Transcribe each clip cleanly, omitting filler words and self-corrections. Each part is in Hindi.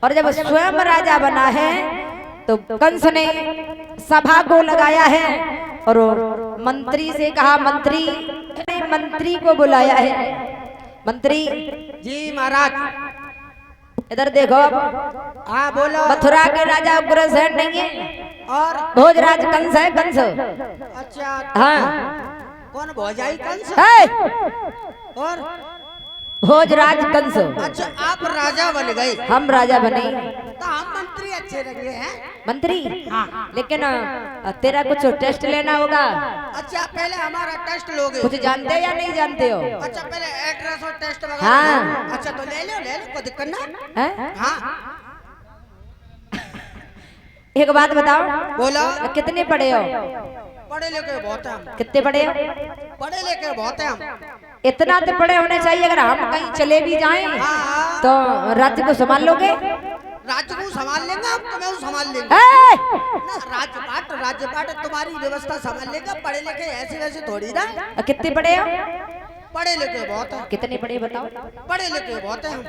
और जब स्वयं राजा बना है तो कंस ने सभा को लगाया है और मंत्री से कहा, मंत्री ने मंत्री को बुलाया है। मंत्री जी महाराज। इधर देखो। हाँ बोलो। मथुरा के राजा उग्रसेन नहीं है और भोजराज कंस है, कंस। अच्छा हाँ कौन भोजाई कंस? है और भोजराज कंस। अच्छा आप राजा बन गए, हम राजा बने तो हम मंत्री अच्छे लगे हैं। मंत्री। लेकिन तेरा कुछ टेस्ट लेना होगा। अच्छा पहले हमारा टेस्ट लोगे? कुछ जानते हो या नहीं जानते हो? अच्छा पहले एड्रेस और टेस्ट वगैरह। हाँ। अच्छा तो ले लो कोई दिक्कत ना है? हाँ एक बात बताओ, बोलो। कितने पढ़े हो? पढ़े लिखे बहुत हैं हम। कितने पढ़े हो? पढ़े लिखे बहुत हैं हम। इतना तो पढ़े होने चाहिए, अगर हम कहीं चले भी जाएं हाँ। तो राज्य को संभाल लोगे। राज्य को संभाल लेंगे हम, तुम्हें वो संभाल लेंगे। राज्यपाट तुम्हारी व्यवस्था संभाल लेगा। पढ़े लिखे ऐसे वैसे थोड़ी ना। कितने पढ़े हो? पढ़े लिखे बहुत है। कितने पढ़े बताओ? पढ़े लिखे बहुत है हम।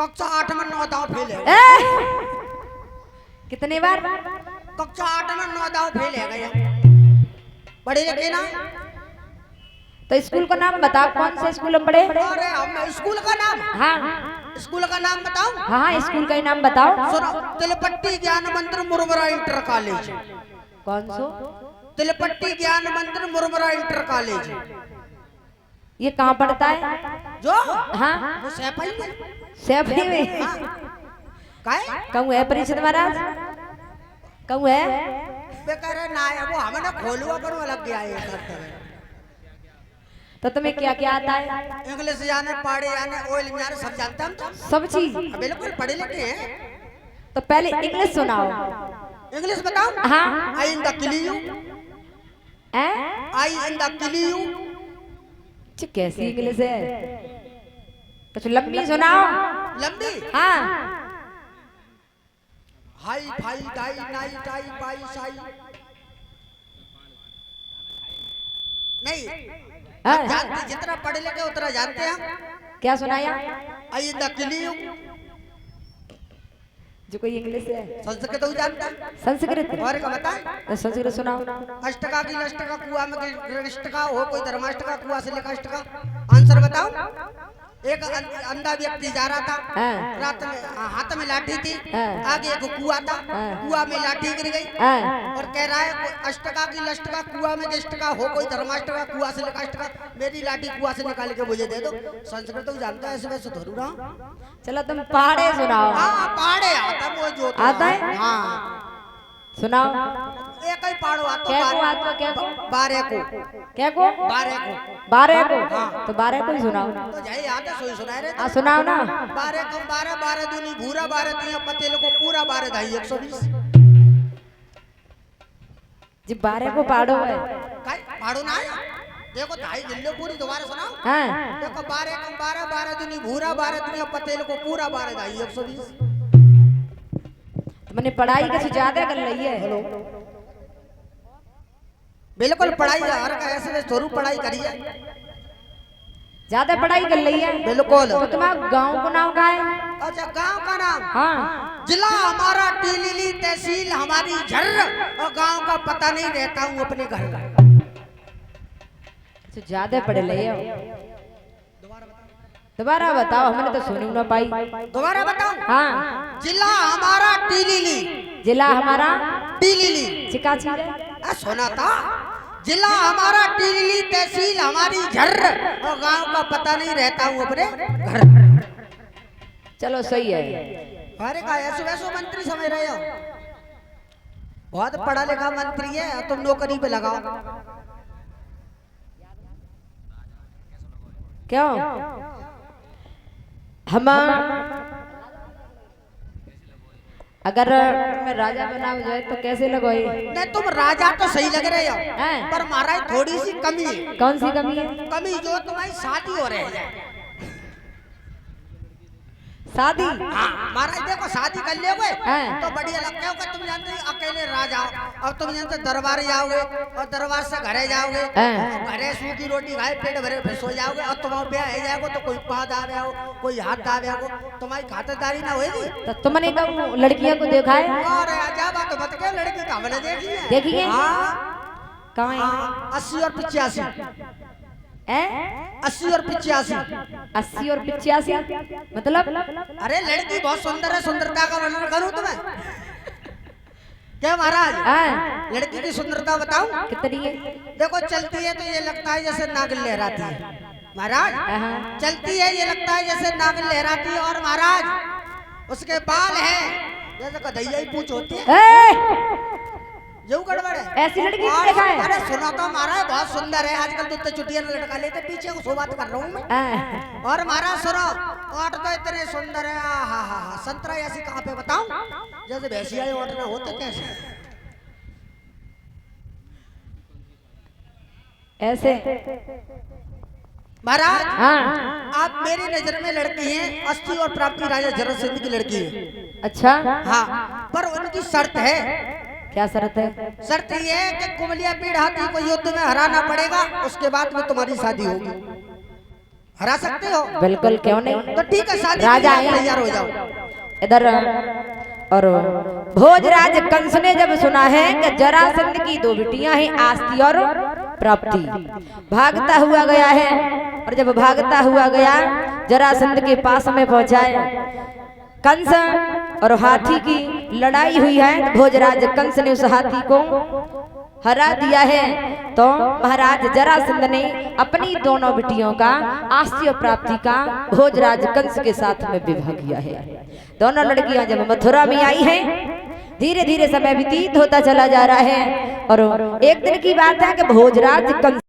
कक्षा 8 में 9 दांव फेल है। कितने बार? कक्षा 8 में 9 दांव फेल है गया। पढ़े लिखे ना। तो स्कूल का नाम बताओ, कौन से स्कूल में पढ़े? अरे हम स्कूल का नाम? हाँ स्कूल का नाम बताओ। हाँ स्कूल का ही नाम बताओ। सुनो, तिलपट्टी ज्ञान मंदिर मुरमुरा इंटर कॉलेज। कौन सो? तिलपट्टी ज्ञान मंदिर मुरमुरा इंटर कॉलेज। ये कहाँ पड़ता है? जो हाँ वो सैफई में। सैफई में? काहे? कहूँ है परिषद महाराज? कहूँ है? बेकार है ना है वो, हमने खोलुआ पर लग गया है। तो तुम्हें क्या क्या आता है? इंग्लिश जाने, पढ़े जाने, ऑयल जाने, सब जानते हम तो। सब चीज? बिल्कुल पढ़े लिखे हैं। तो पहले इंग्लिश सुनाओ। इंग्लिश बताओ। हाँ। I in the kill you. I in the kill you. कैसी इंग्लिश है? कुछ लंबी सुनाओ। लंबी? हाँ। Hi fi die nigh tie pie sigh. नहीं जानते, जितना पढ़े लिखे उतना जानते हैं हम। क्या सुनाया? आई इन द किल यू। जो कोई इंग्लिश है। संस्कृत तो जानता है। संस्कृत? और क्या बताए? तो संस्कृत सुनाओ। अष्टका की लष्टका कुआ में गृष्टका हो, कोई धर्माष्टका कुआ से लेकर अष्टका। आंसर बताओ। एक अंधा व्यक्ति जा रहा था। हाँ। रात में हाथ में लाठी थी। हाँ। आगे एक कुआ था। हाँ। कुआ में लाठी गिर गई। हाँ। और कह रहा है अष्टका की लष्टका कुआ में गृष्टका हो, कोई धर्माष्टका कुआ से लेकर अष्टका, मेरी लाठी कुआ से निकाल के मुझे दे दो। संस्कृत तो जानता है, ऐसे वैसे धरू रहा। चलो तुम पहाड़े सुनाओ। हाँ पहाड़े आता वो जो आता है? हाँ सुनाओ। एक ही पहाड़ो आता। क्या को आता? क्या को? 12 को। क्या को? 12 को। 12 को? तो 12 को ही सुनाओ। तो जाए याद है, सोई सुनाए रहे। हाँ सुनाओ ना। 12 कम 12, 12 दूनी भूरा, 12 तिया पतेल को पूरा, 12 ढाई 120। जी 12 को पहाड़ो है। काय पहाड़ो ना है? देखो ढाई गिल्लो पूरी, दोबारा सुनाओ। हाँ। देखो 12 कम 12, 12 दूनी भूरा, 12 तिया पतेल को पूरा, 12 ढाई 120। मैंने पढ़ाई कुछ ज्यादा कर ली है। हेलो बिल्कुल पढ़ाई हर का ऐसे वैसे थोड़ी पढ़ाई करी है। ज्यादा पढ़ाई कर ली है। बिल्कुल। तो तुम्हारा गांव को नाम क्या है? अच्छा गांव का नाम? हाँ। जिला हमारा टीलीली, तहसील हमारी झर्र, और गांव का पता नहीं रहता हूँ अपने घर का। तो ज्यादा पढ़ ले हो। दोबारा बताओ, हमने तो सुनी ना पाई। दोबारा बताओ। हाँ। जिला हमारा टीलीली। जिला हमारा टीलीली। चिका चीज है? सुना था। जिला हमारा टीलीली, तहसील हमारी झर्र, और गांव का पता नहीं रहता हूँ अपने घर। चलो सही है। अरे का ऐसो वैसो मंत्री समझ रहे हो? बहुत पढ़ा लिखा मंत्री है, तुम नौकरी पे लगाओ। क्यों? हम अगर मैं राजा बना जाए तो कैसे लगोई? नहीं तुम राजा तो सही लग रहे हो, हैं? पर महाराज थोड़ी सी कमी है। कौन सी कमी है? कमी जो तुम्हारी शादी हो रही है। शादी। हाँ महाराज देखो शादी कर लोगे हाँ। तो बढ़िया लगता है। तुम जानते हो अकेले राजा और तुम जानते दरबार जाओगे और दरबार से घरे जाओगे, हाँ। घरे सूखी रोटी खाए पेट भरे फिर सो जाओगे और तुम्हारे ब्याह है जाओगे तो कोई पाद आ गया हो कोई हाथ आ गया हो, तुम्हारी खातिरदारी ना होगी। तो तुमने कब लड़कियों को देखा है? और आजा बात मत क्या, लड़की का हमने देखी है। देखी है? हाँ कहाँ है? 80 और 85 हैं? 80 और 85 80 और 85 मतलब? अरे लड़की बहुत सुंदर है, सुंदरता का वर्णन करूं तुम्हें क्या महाराज? हाँ। लड़की की सुंदरता बताऊं? कितनी है? देखो चलती है तो ये लगता है जैसे नागिन लहराती है महाराज। हाँ। चलती है ये लगता है जैसे नागिन लहराती है। और महाराज उसके बाल हैं जैसे कदैया ही पूंछ होती है। जो गड़बड़ है ऐसी लड़की को देखा है? अरे सुनो तो महाराज बहुत सुंदर है। आजकल तो इतने चुटिया लटका लेते पीछे को, सो बात कर रहा हूँ मैं। हाँ। और महाराज सुनो ओट तो इतने सुंदर है। हा संतरा ऐसी कहाँ पे बताऊं? जैसे भैंसिया ओट ना होते कैसे ऐसे? महाराज हाँ। आप मेरी नजर में लड़की हैं, अस्थि और प्राप्ति राजा जरद सिंह की लड़की है। अच्छा। हाँ पर उनकी शर्त है। क्या शर्त है? शर्त ये है कि कुमलिया पीड़ हाथी को युद्ध में हराना पड़ेगा, उसके बाद में तुम्हारी शादी होगी। हरा सकते हो? बिल्कुल, क्यों नहीं। तो ठीक है शादी राजा के लिए है। तैयार हो जाओ। इधर और भोजराज कंस ने जब सुना है कि जरासंध की दो बिटियां हैं आस्ती और प्राप्ति, भागता हुआ गया है। और जब भागता हुआ गया जरासंध के पास में पहुंचाए, कंस और हाथी की लड़ाई हुई है। भोजराज कंस ने उस हाथी को हरा दिया है। तो महाराज जरासंध ने अपनी दोनों बिटियों का आस्ती और प्राप्ति का भोजराज कंस के साथ में विवाह किया है। दोनों लड़कियां जब मथुरा में आई हैं, धीरे धीरे समय व्यतीत होता चला जा रहा है। और एक दिन की बात है कि भोजराज कंस